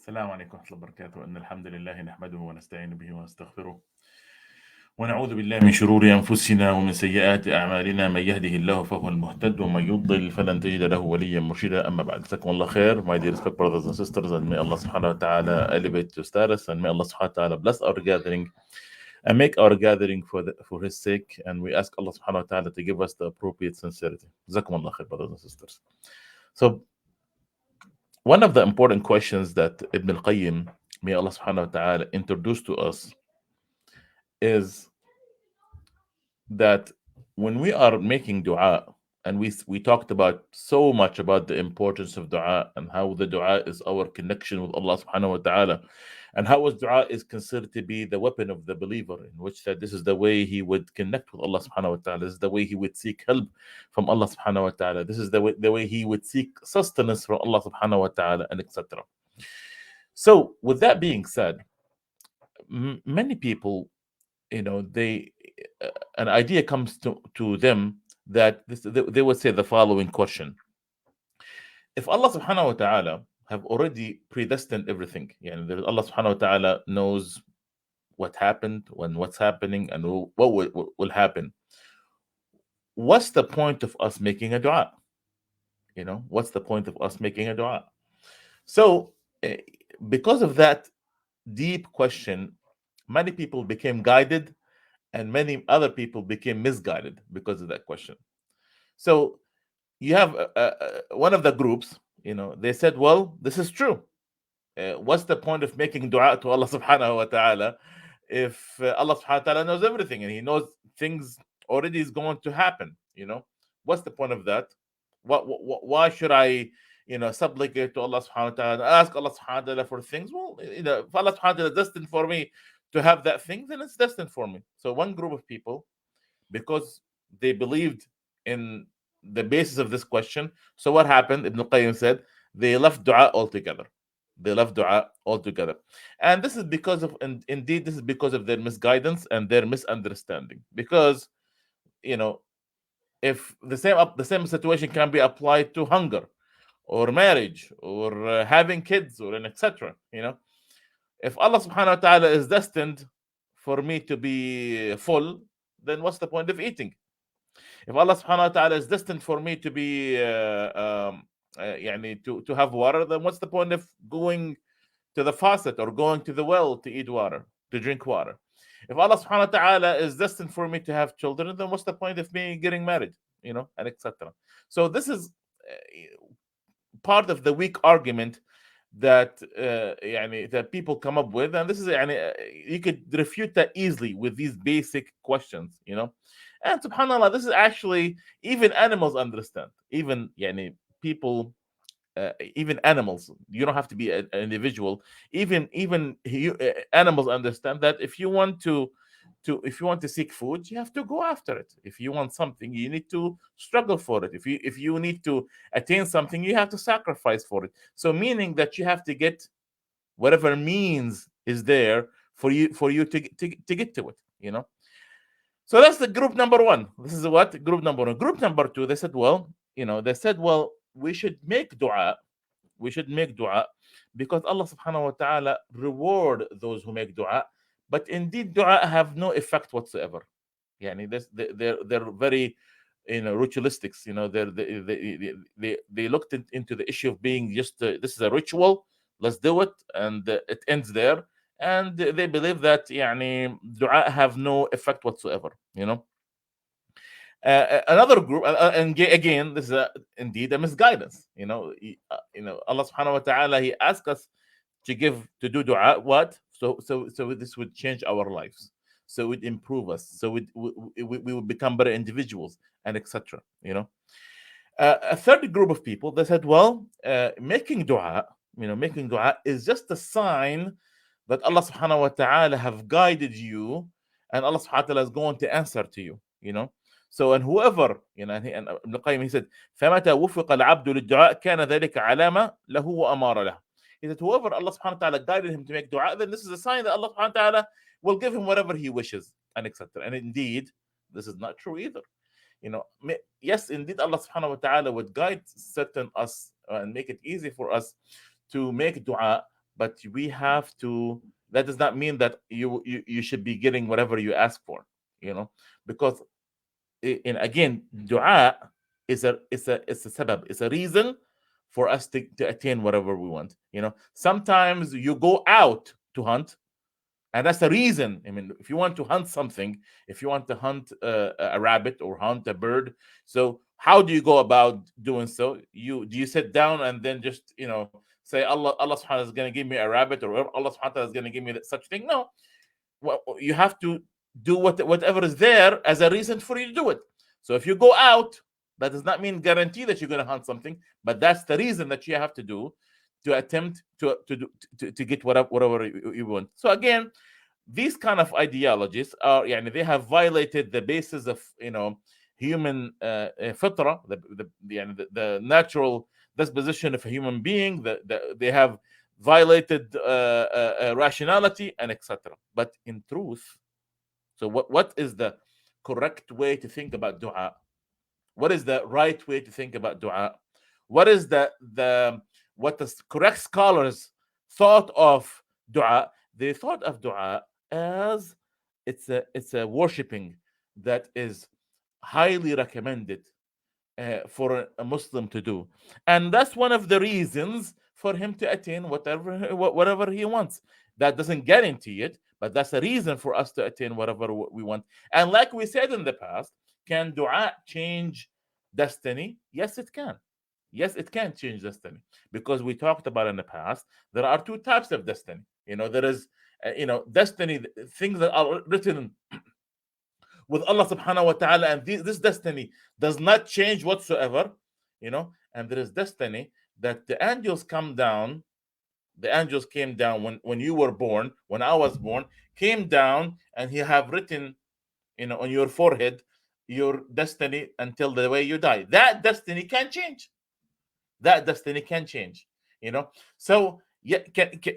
السلام عليكم ورحمة الله وبركاته. إن الحمد لله نحمده ونستعين به ونستغفره ونعوذ بالله من شرور أنفسنا ومن سيئات أعمالنا. من يهده الله فهو المهتد ومن يضلل فلن تجد له وليا مرشدا. أما بعد, جزاكم الله خير, my dear respect brothers and sisters, and may Allah subhanahu wa ta'ala elevate your status, and may Allah subhanahu wa ta'ala bless our gathering and make our gathering for his sake, and we ask Allah subhanahu wa ta'ala to give us the appropriate sincerity. جزاكم الله خير, brothers and sisters. So one of the important questions that Ibn al-Qayyim, may Allah subhanahu wa ta'ala, introduced to us is that when we are making dua, and we talked about so much about the importance of dua and how the dua is our connection with Allah subhanahu wa ta'ala, and how dua is considered to be the weapon of the believer, in which that this is the way he would connect with Allah subhanahu wa ta'ala, this is the way he would seek help from Allah subhanahu wa ta'ala, this is the way he would seek sustenance from Allah subhanahu wa ta'ala, and etc. So with that being said, many people, they an idea comes to them that they would say the following question: if Allah subhanahu wa ta'ala have already predestined everything, Allah subhanahu wa ta'ala knows what happened, when what's happening, and what will happen, what's the point of us making a dua? What's the point of us making a dua? So because of that deep question, many people became guided and many other people became misguided because of that question. So you have one of the groups, they said, well, this is true. What's the point of making dua to Allah subhanahu wa ta'ala if Allah subhanahu wa ta'ala knows everything and he knows things already is going to happen? What's the point of that? Why should I supplicate to Allah subhanahu wa ta'ala, ask Allah subhanahu wa ta'ala for things? Well, if Allah subhanahu wa ta'ala is destined for me to have that thing, then it's destined for me. So one group of people, because they believed in the basis of this question, so what happened? Ibn Qayyim said they left dua altogether. They left dua altogether, and this is because of, and indeed this is because of their misguidance and their misunderstanding. Because if the same situation can be applied to hunger or marriage or having kids or an etc. If Allah subhanahu wa ta'ala is destined for me to be full, then what's the point of eating? If Allah subhanahu wa ta'ala is destined for me to be to have water, then what's the point of going to the faucet or going to the well to eat water, to drink water? If Allah subhanahu wa ta'ala is destined for me to have children, then what's the point of me getting married? And etc. So this is part of the weak argument that that people come up with, and this is you could refute that easily with these basic questions. And subhanallah, this is actually, even animals understand, even people, even animals, you don't have to be an individual, even animals understand that if you want to seek food, you have to go after it. If you want something, you need to struggle for it. If you need to attain something, you have to sacrifice for it. So meaning that you have to get whatever means is there for you to get to it. So that's the group number one. This is what group number one. Group number two, they said, well, we should make dua. We should make dua because Allah subhanahu wa ta'ala reward those who make dua. But indeed, dua have no effect whatsoever. They're very, ritualistics. They looked into the issue of being just this is a ritual. Let's do it, and it ends there. And they believe that dua have no effect whatsoever. Another group, and again, this is indeed a misguidance. Allah subhanahu wa ta'ala, he asked us to do dua. What? So this would change our lives. So it would improve us. So we would become better individuals, and etc. A third group of people, they said, well, making dua is just a sign that Allah subhanahu wa ta'ala have guided you, and Allah subhanahu wa ta'ala is going to answer to you. So, and whoever, and Ibn Qayyim, he said, فَمَتَى وُفِقَ الْعَبْدُ لِلدُّعَاء كَانَ ذَلِكَ عَلَامَةً لَهُ وَأَمَارَ لَهُ. He said, whoever Allah subhanahu wa ta'ala guided him to make dua, then this is a sign that Allah subhanahu wa ta'ala will give him whatever he wishes, and etc. And indeed, this is not true either. Yes, indeed, Allah subhanahu wa ta'ala would guide certain us and make it easy for us to make dua, but we have to. That does not mean that you should be getting whatever you ask for, because and again, dua is a sabab, it's a reason for us to attain whatever we want. Sometimes you go out to hunt, and that's the reason. I mean, if you want to hunt something, if you want to hunt a rabbit or hunt a bird, so how do you go about doing so? Do you sit down and then just say Allah subhanahu wa ta'ala is going to give me a rabbit, or Allah subhanahu wa ta'ala is going to give me such thing? No. Well, you have to do whatever is there as a reason for you to do it. So if you go out, that does not mean guarantee that you're going to hunt something, but that's the reason that you have to do to attempt to get whatever you want. So again, these kind of ideologies are, they have violated the basis of human fitra, the natural disposition of a human being. They have violated rationality and etc. But in truth, so what is the correct way to think about dua? What is the right way to think about dua? What is what the correct scholars thought of dua? They thought of dua as it's a worshiping that is highly recommended for a Muslim to do, and that's one of the reasons for him to attain whatever he wants. That doesn't guarantee it, but that's a reason for us to attain whatever we want. And like we said in the past, can dua change destiny? Yes, it can. Yes, it can change destiny, because we talked about in the past there are two types of destiny. There is destiny, things that are written with Allah subhanahu wa ta'ala, and this destiny does not change whatsoever, and there is destiny that the angels came down when you were born, when I was born, came down, and he have written on your forehead your destiny until the way you die. That destiny can change. So yeah,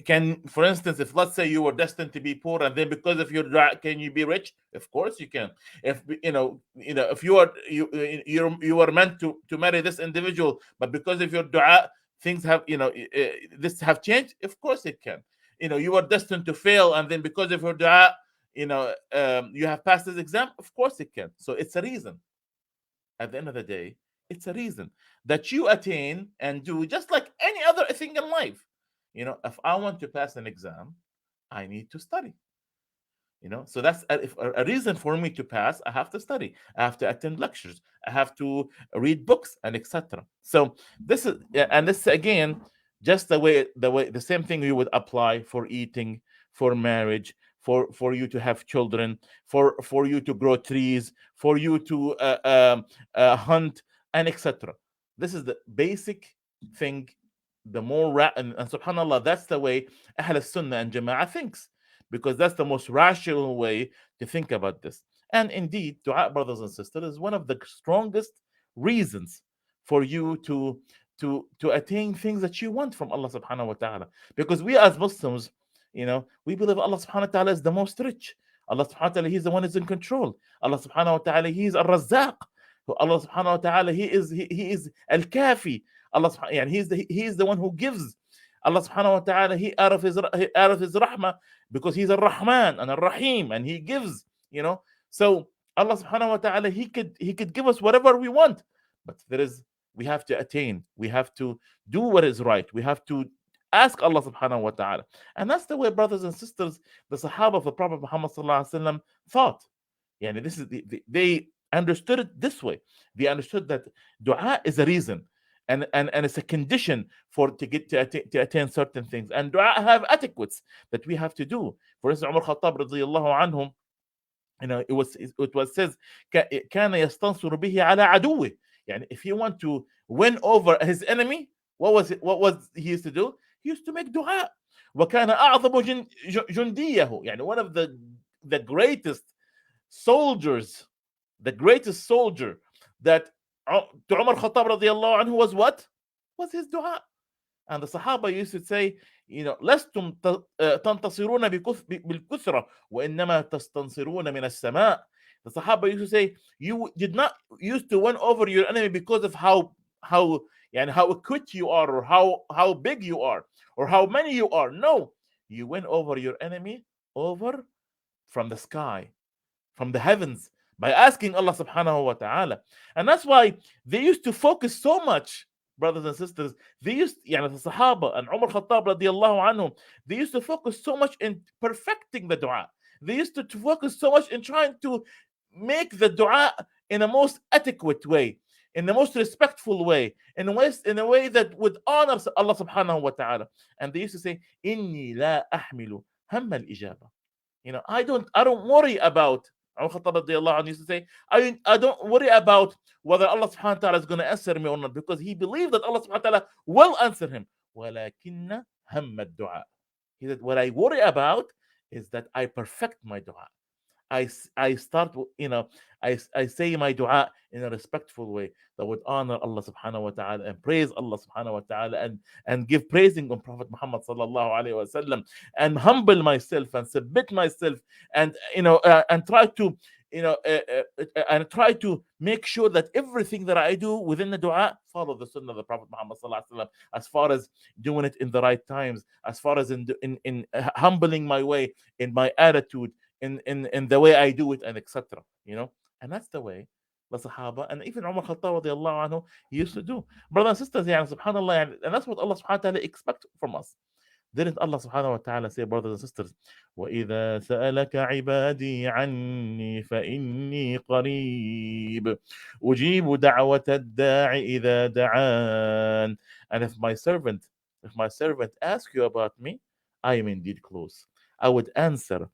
can for instance, if let's say you were destined to be poor, and then because of your dua, can you be rich? Of course you can. If if you were meant to marry this individual, but because of your dua things have this have changed, of course it can. You were destined to fail, and then because of your dua you have passed this exam, of course it can. So it's a reason. At the end of the day, it's a reason that you attain and do, just like any other thing in life. If I want to pass an exam, I need to study. So that's a reason for me to pass. I have to study, I have to attend lectures, I have to read books, and etc. So this is again just the same thing you would apply for eating, for marriage, for you to have children, for you to grow trees, for you to hunt, and etc. This is the basic thing. The more and subhanallah, that's the way Ahl Sunnah and Jama'ah thinks, because that's the most rational way to think about this. And indeed, dua, brothers and sisters, is one of the strongest reasons for you to attain things that you want from Allah subhanahu wa ta'ala. Because we as Muslims, we believe Allah subhanahu wa ta'ala is the most rich. Allah subhanahu wa ta'ala, He's the one who's in control. Allah subhanahu wa ta'ala, He is Ar-Razzaq. Allah subhanahu wa ta'ala, He is Al-Kafi. Allah subhanahu, He is the one who gives. Allah subhanahu wa ta'ala, He out of His rahmah, because He's Ar-Rahman and Ar-Rahim, and He gives, So Allah subhanahu wa ta'ala, He could give us whatever we want, but we have to attain, we have to do what is right, we have to ask Allah subhanahu wa ta'ala. And that's the way, brothers and sisters, the Sahaba of the Prophet Muhammad sallallahu alaihi wasallam thought. This is they understood it this way. They understood that dua is a reason, and it's a condition to attain certain things. And dua have etiquettes that we have to do. For instance, Umar Khattab radiyallahu anhum, it was says كان يستنصر به على عدوه. If he want to win over his enemy, what was he used to do? He used to make dua. وكان أعظم جنديه. One of the greatest soldiers, the greatest soldier that to Umar Khattab radiyallahu anhu was what? Was his dua. And the Sahaba used to say, لستم تنتصرون بالكثرة وإنما تستنصرون من السماء. The Sahaba used to say, you did not used to win over your enemy because of how يعني how quick you are, or how big you are, or how many you are. No, you win over your enemy over from the sky, from the heavens, by asking Allah subhanahu wa ta'ala. And that's why they used to focus so much, brothers and sisters. They used, يعني the Sahaba and Umar Khattab radiallahu anhum, they used to focus so much in perfecting the dua. They used to focus so much in trying to make the dua in the most adequate way, in the most respectful way, in a way that would honor Allah subhanahu wa ta'ala. And they used to say, Inni la ahmilu hamma al-ijaba. I don't worry about, Umar Khattab radiallahu anhu used to say, I don't worry about whether Allah subhanahu wa ta'ala is going to answer me or not, because he believed that Allah subhanahu wa ta'ala will answer him. وَلَكِنَّ هَمَّ الدُّعَاء. He said, what I worry about is that I perfect my dua. I start, I say my dua in a respectful way that would honor Allah subhanahu wa ta'ala and praise Allah subhanahu wa ta'ala, and give praising on Prophet Muhammad sallallahu alaihi wasallam, and humble myself and submit myself, and and try to and try to make sure that everything that I do within the dua follow the sunnah of the Prophet Muhammad sallallahu alaihi wasallam, as far as doing it in the right times, as far as in humbling my way, in my attitude, in the way I do it, and etc. And that's the way the Sahaba and even Umar Khattab radiallahu anhu used to do. Brothers and sisters, subhanAllah, and that's what Allah subhanahu wa ta'ala expects from us. Didn't Allah subhanahu wa ta'ala say, brothers and sisters, وَإِذَا سَأَلَكَ عِبَادِي عَنِّي فَإِنِّي قَرِيبٌ أُجِيبُ دَعْوَةَ الدَّاعِ إِذَا دَعَانِ. And if my servant asks you about me, I am indeed close. I would answer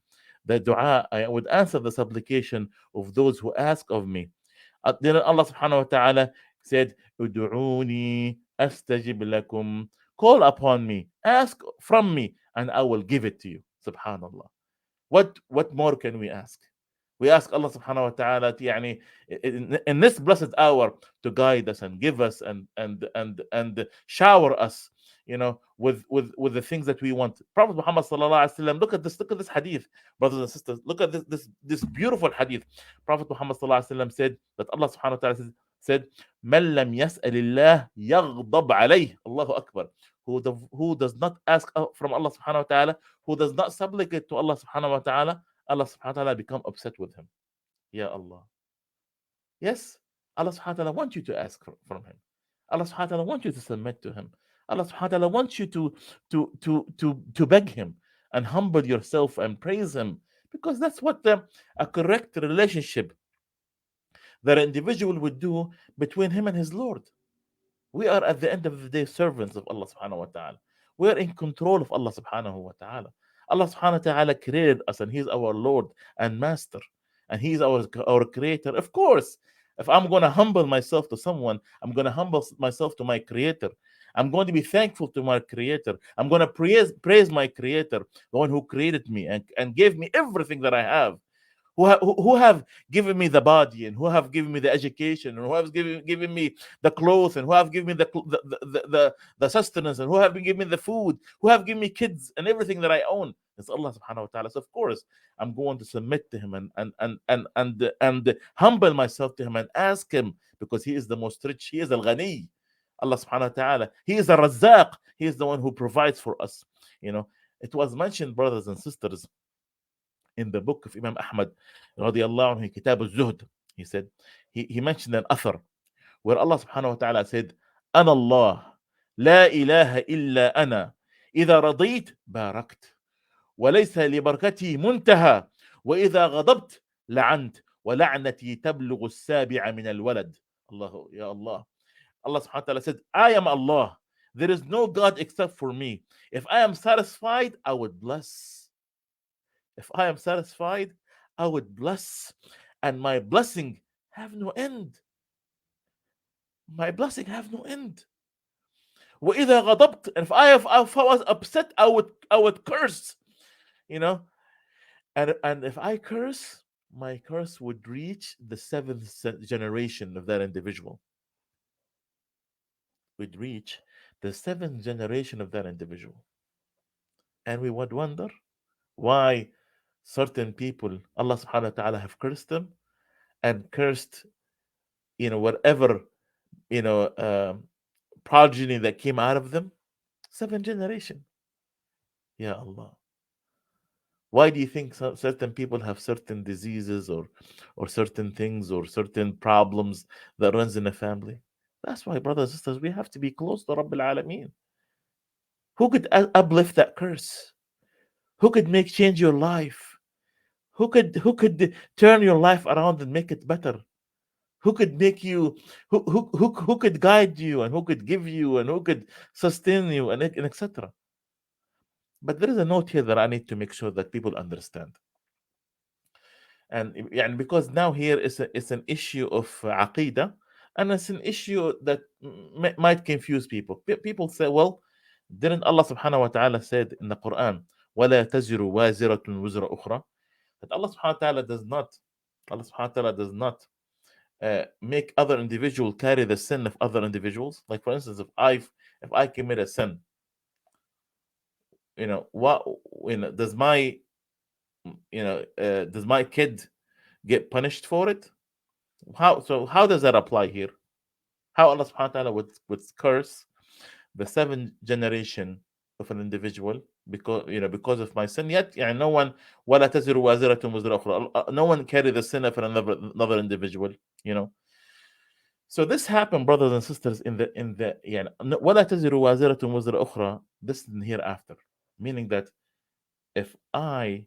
the dua, I would answer the supplication of those who ask of me. Then Allah subhanahu wa ta'ala said, Udu'uni astajib lakum. Call upon me, ask from me, and I will give it to you. Subhanallah. What more can we ask? We ask Allah subhanahu wa ta'ala to, in this blessed hour, to guide us and give us and shower us, with the things that we want. Prophet Muhammad sallallahu alaihi wasallam, look at this hadith, brothers and sisters. Look at this beautiful hadith. Prophet Muhammad sallallahu alaihi wasallam said that Allah subhanahu wa ta'ala said, "Man lam yas'alillah yaghdab alayh." Allahu Akbar. Who does not ask from Allah subhanahu wa ta'ala, who does not supplicate to Allah subhanahu wa ta'ala, Allah subhanahu wa ta'ala become upset with him. Ya Allah. Yes, Allah subhanahu wa ta'ala wants you to ask from him. Allah subhanahu wa ta'ala wants you to submit to him. Allah subhanahu wa ta'ala wants you to beg him and humble yourself and praise him, because that's what a correct relationship that an individual would do between him and his Lord. We are at the end of the day servants of Allah subhanahu wa ta'ala. We are in control of Allah subhanahu wa ta'ala. Allah subhanahu wa ta'ala created us, and He's our Lord and Master, and He's our Creator. Of course, if I'm going to humble myself to someone, I'm going to humble myself to my Creator. I'm going to be thankful to my Creator. I'm going to praise my Creator, the one who created me and gave me everything that I have. Who have given me the body, and who have given me the education, and who have given me the clothes, and who have given me the sustenance, and who have been giving me the food, who have given me kids and everything that I own. It's Allah subhanahu wa ta'ala. So of course I'm going to submit to him and humble myself to him and ask him, because he is the most rich. He is al-Ghani. Allah subhanahu wa ta'ala. He is the Razzaq. He is the one who provides for us. It was mentioned, brothers and sisters, in the book of Imam Ahmad radiallahu anhu, Kitab al-Zuhd. He said, he mentioned an athar where Allah subhanahu wa ta'ala said, Ana Allah, la ilaha illa ana, إذا رضيت باركت وليس لبركتي منتهى وإذا غضبت لعنت ولعنتي تبلغ السابع من الولد. Allah, Ya Allah. Allah subhanahu wa ta'ala said, I am Allah. There is no God except for me. If I am satisfied, I would bless. If I am satisfied, I would bless, and my blessing have no end. My blessing have no end. وإذا غضبت, if I was upset, I would curse, and if I curse, my curse would reach the 7th generation of that individual. Would reach the 7th generation of that individual. And we would wonder why certain people, Allah subhanahu wa ta'ala have cursed them and cursed, whatever, progeny that came out of them? 7 generation. Ya Allah. Why do you think certain people have certain diseases or certain things or certain problems that runs in a family? That's why, brothers and sisters, we have to be close to Rabbil Alameen. Who could uplift that curse? Who could make change your life? Who could turn your life around and make it better? Who could make you who could guide you and who could give you and who could sustain you and etc. But there is a note here that I need to make sure that people understand. And because now here it's an issue of aqidah, and it's an issue that might confuse people. People say, well, didn't Allah subhanahu wa ta'ala said in the Quran, وَلَا تَزِرُ وَازِرَةٌ وِزْرَ أُخْرَى, that Allah subhanahu wa ta'ala does not make other individual carry the sin of other individuals. Like for instance, if I commit a sin, what does my does my kid get punished for it? How does that apply here? How Allah subhanahu wa ta'ala would curse the 7th generation of an individual because of my sin? Yet no one وَلَا تَزِرُ وَازِرَةٌ وِزْرَ أُخْرَى, no one carry the sin of another individual. So this happened, brothers and sisters, in the وَلَا تَزِرُ وَازِرَةٌ وِزْرَ أُخْرى. This is hereafter, meaning that if I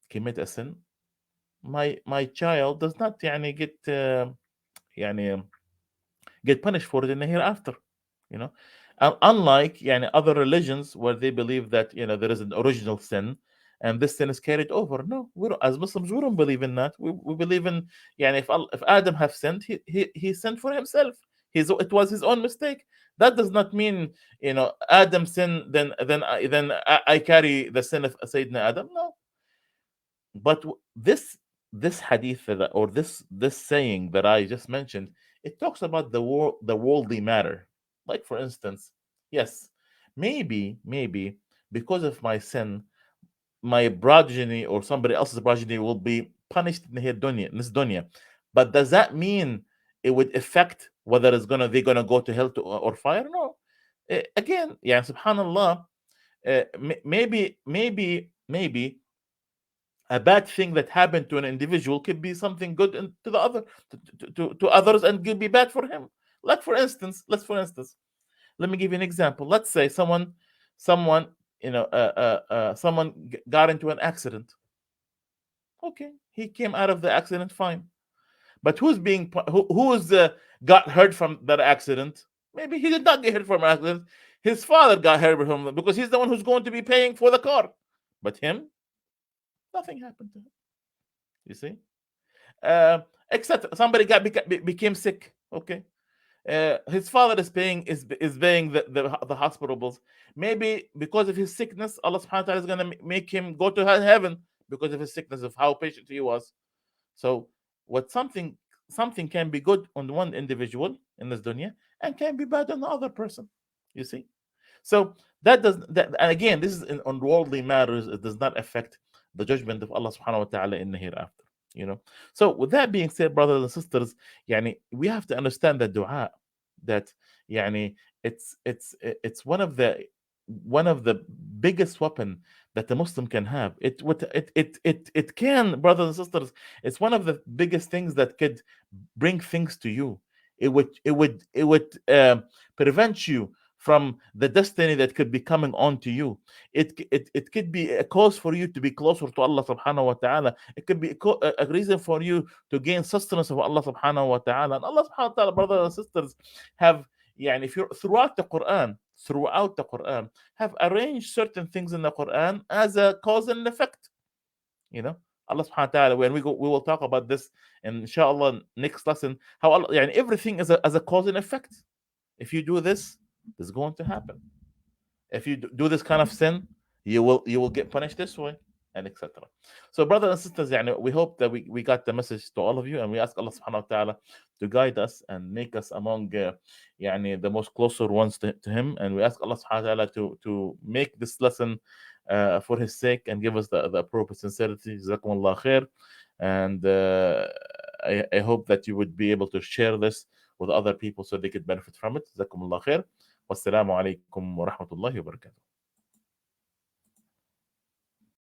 commit a sin, my child does not get punished for it in the hereafter. Unlike other religions where they believe that there is an original sin and this sin is carried over. No, as Muslims we don't believe in that. We believe in if Adam have sinned, he sinned for himself. It was his own mistake. That does not mean Adam sinned, then I carry the sin of Sayyidina Adam. No. But this hadith or this saying that I just mentioned, it talks about the worldly matter. Like for instance, yes, maybe because of my sin, my progeny or somebody else's progeny will be punished in this dunya. But does that mean it would affect whether they're gonna go to hell or fire? No. Again, subhanallah, maybe a bad thing that happened to an individual could be something good to the other to others and could be bad for him. Like for instance, let me give you an example. Let's say someone got into an accident. Okay, he came out of the accident fine. But who's got hurt from that accident? Maybe he did not get hurt from an accident. His father got hurt from it because he's the one who's going to be paying for the car. But him, nothing happened to him. You see, except somebody became sick. Okay, his father is paying the hospital bills. Maybe because of his sickness, Allah subhanahu wa ta'ala is going to make him go to heaven because of his sickness, of how patient he was. So what something can be good on one individual in this dunya and can be bad on the other person. You see, so and again, this is on worldly matters. It does not affect the judgment of Allah subhanahu wa ta'ala in the hereafter. So with that being said, brothers and sisters, we have to understand that dua, that it's one of the biggest weapon that the Muslim can have. It can, brothers and sisters, it's one of the biggest things that could bring things to you. It would prevent you from the destiny that could be coming on to you. It could be a cause for you to be closer to Allah subhanahu wa ta'ala. It could be a reason for you to gain sustenance of Allah subhanahu wa ta'ala. And Allah subhanahu wa ta'ala, brothers and sisters, have if you're throughout the Quran have arranged certain things in the Quran as a cause and effect. Allah subhanahu wa ta'ala, when we will talk about this inshallah next lesson, how Allah, everything is as a cause and effect. If you do this is going to happen. If you do this kind of sin, you will get punished this way, and etc. So brothers and sisters, we hope that we got the message to all of you, and we ask Allah subhanahu wa ta'ala to guide us and make us among the most closer ones to him. And we ask Allah subhanahu wa ta'ala to make this lesson for his sake and give us the appropriate sincerity. Jazakumullah khair. And I hope that you would be able to share this with other people so they could benefit from it. Jazakumullah khair. والسلام عليكم ورحمة الله وبركاته.